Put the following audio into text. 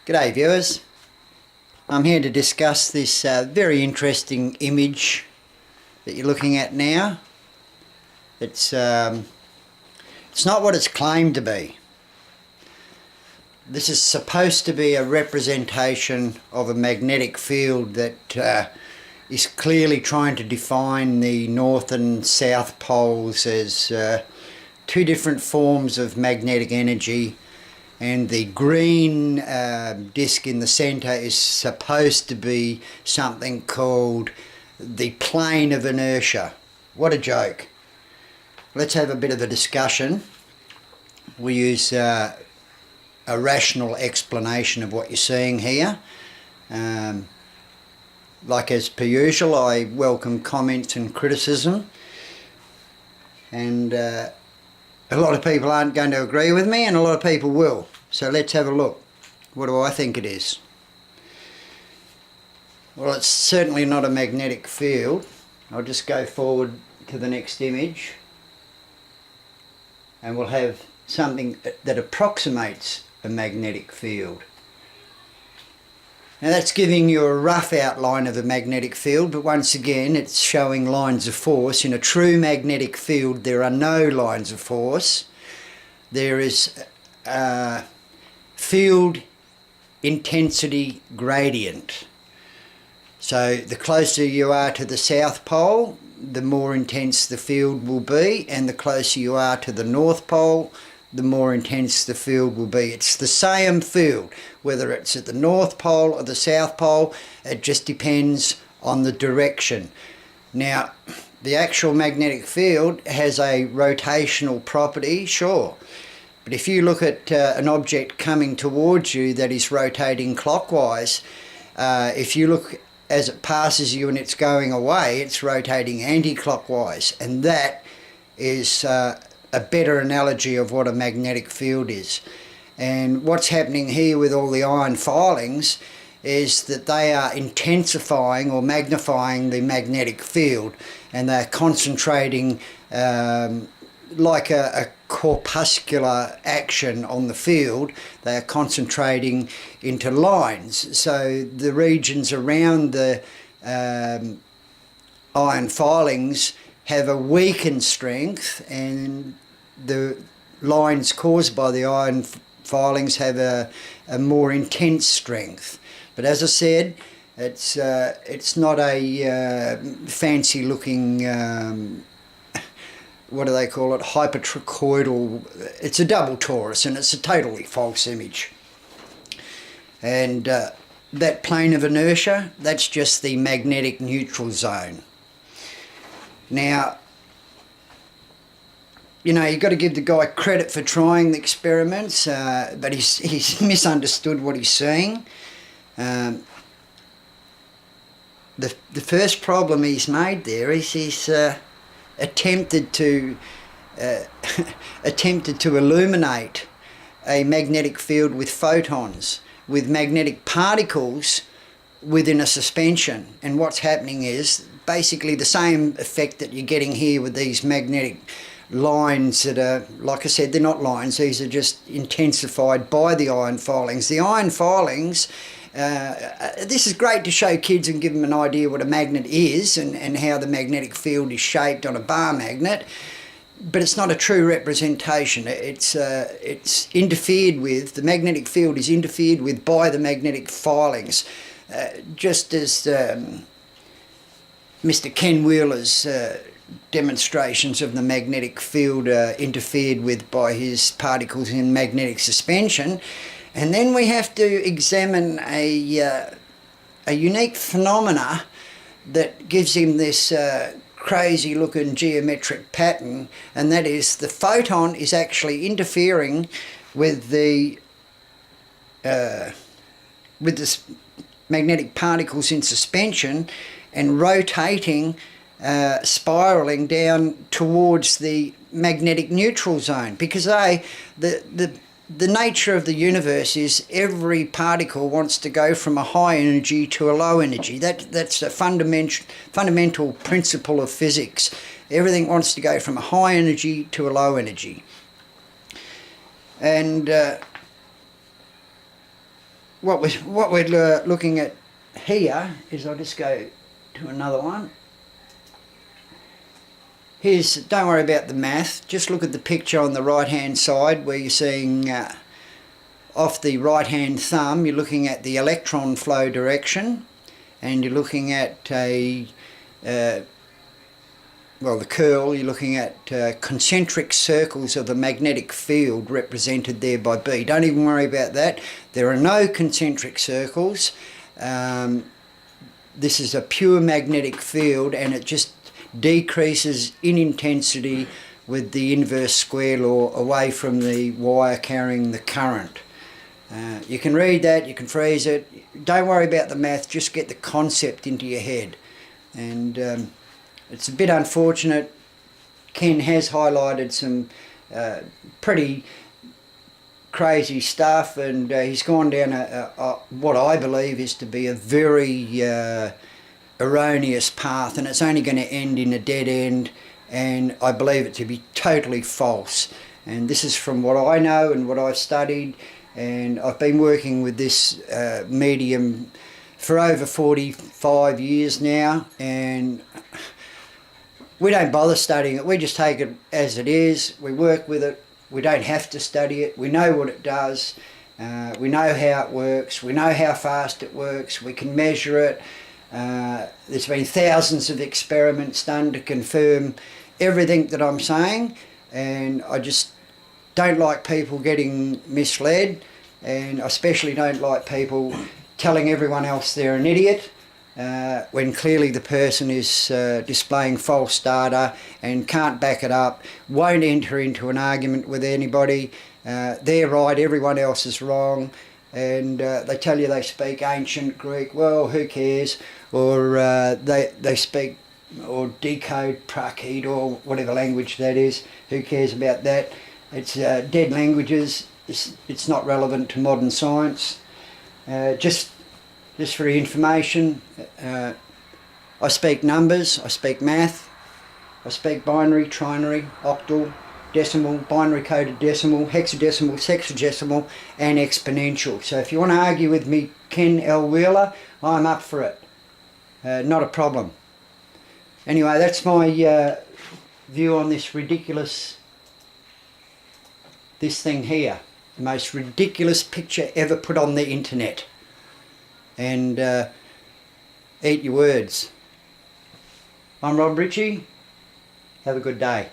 G'day viewers, I'm here to discuss this very interesting image that you're looking at now. It's not what it's claimed to be. This is supposed to be a representation of a magnetic field that is clearly trying to define the north and south poles as two different forms of magnetic energy. And the green disc in the centre is supposed to be something called the plane of inertia. What a joke. Let's have a bit of a discussion. We use a rational explanation of what you're seeing here. Like as per usual, I welcome comments and criticism. And a lot of people aren't going to agree with me and a lot of people will. So let's have a look. What do I think it is? Well, it's certainly not a magnetic field. I'll just go forward to the next image and we'll have something that approximates a magnetic field. Now that's giving you a rough outline of a magnetic field, but once again it's showing lines of force. In a true magnetic field there are no lines of force. There is a field intensity gradient. So the closer you are to the South Pole, the more intense the field will be, and the closer you are to the North Pole, the more intense the field will be. It's the same field, whether it's at the North Pole or the South Pole. It just depends on the direction. Now, the actual magnetic field has a rotational property, sure. But if you look at an object coming towards you that is rotating clockwise, if you look as it passes you and it's going away, it's rotating anti-clockwise. And that is a better analogy of what a magnetic field is. And what's happening here with all the iron filings is that they are intensifying or magnifying the magnetic field, and they're concentrating like a corpuscular action on the field. They are concentrating into lines. So the regions around the iron filings have a weakened strength, and the lines caused by the iron filings have a more intense strength. But as I said, it's not a fancy looking what do they call it, hypertrichoidal. It's a double torus, and it's a totally false image. And that plane of inertia, that's just the magnetic neutral zone. Now, you know, you've got to give the guy credit for trying the experiments, but he's misunderstood what he's saying. The first problem he's made there is he's attempted to illuminate a magnetic field with photons, with magnetic particles within a suspension. And what's happening is basically the same effect that you're getting here with these magnetic lines that are, like I said, they're not lines, these are just intensified by the iron filings. The iron filings, this is great to show kids and give them an idea what a magnet is and how the magnetic field is shaped on a bar magnet, but it's not a true representation. It's interfered with, the magnetic field is interfered with by the magnetic filings, just as Mr. Ken Wheeler's demonstrations of the magnetic field are interfered with by his particles in magnetic suspension. And then we have to examine a unique phenomena that gives him this crazy looking geometric pattern, and that is the photon is actually interfering with the magnetic particles in suspension and rotating, spiraling down towards the magnetic neutral zone, because the nature of the universe is every particle wants to go from a high energy to a low energy. That's a fundamental principle of physics. Everything wants to go from a high energy to a low energy. And what we're looking at here is, I'll just go to another one. Here's, don't worry about the math, just look at the picture on the right hand side where you're seeing off the right hand thumb, you're looking at the electron flow direction, and you're looking at a well, the curl, you're looking at concentric circles of a magnetic field represented there by B. Don't even worry about that. There are no concentric circles. This is a pure magnetic field, and it just decreases in intensity with the inverse square law away from the wire carrying the current. You can read that, you can freeze it. Don't worry about the math, just get the concept into your head. And it's a bit unfortunate. Ken has highlighted some pretty crazy stuff, and he's gone down what I believe is to be a very erroneous path, and it's only going to end in a dead end, and I believe it to be totally false. And this is from what I know and what I've studied, and I've been working with this medium for over 45 years now, and we don't bother studying it. We just take it as it is. We work with it. We don't have to study it. We know what it does. We know how it works. We know how fast it works. We can measure it. There's been thousands of experiments done to confirm everything that I'm saying, and I just don't like people getting misled, and I especially don't like people telling everyone else they're an idiot when clearly the person is displaying false data and can't back it up, won't enter into an argument with anybody. They're right, everyone else is wrong, and they tell you they speak ancient Greek. Well, who cares? Or they speak or decode Prakrit or whatever language that is. Who cares about that? It's dead languages. It's not relevant to modern science. Just for your information, I speak numbers, I speak math, I speak binary, trinary, octal, decimal, binary coded decimal, hexadecimal, sexagesimal, and exponential. So if you want to argue with me, Ken L. Wheeler, I'm up for it. Not a problem. Anyway, that's my view on this thing here. The most ridiculous picture ever put on the internet. And eat your words. I'm Rob Ritchie. Have a good day.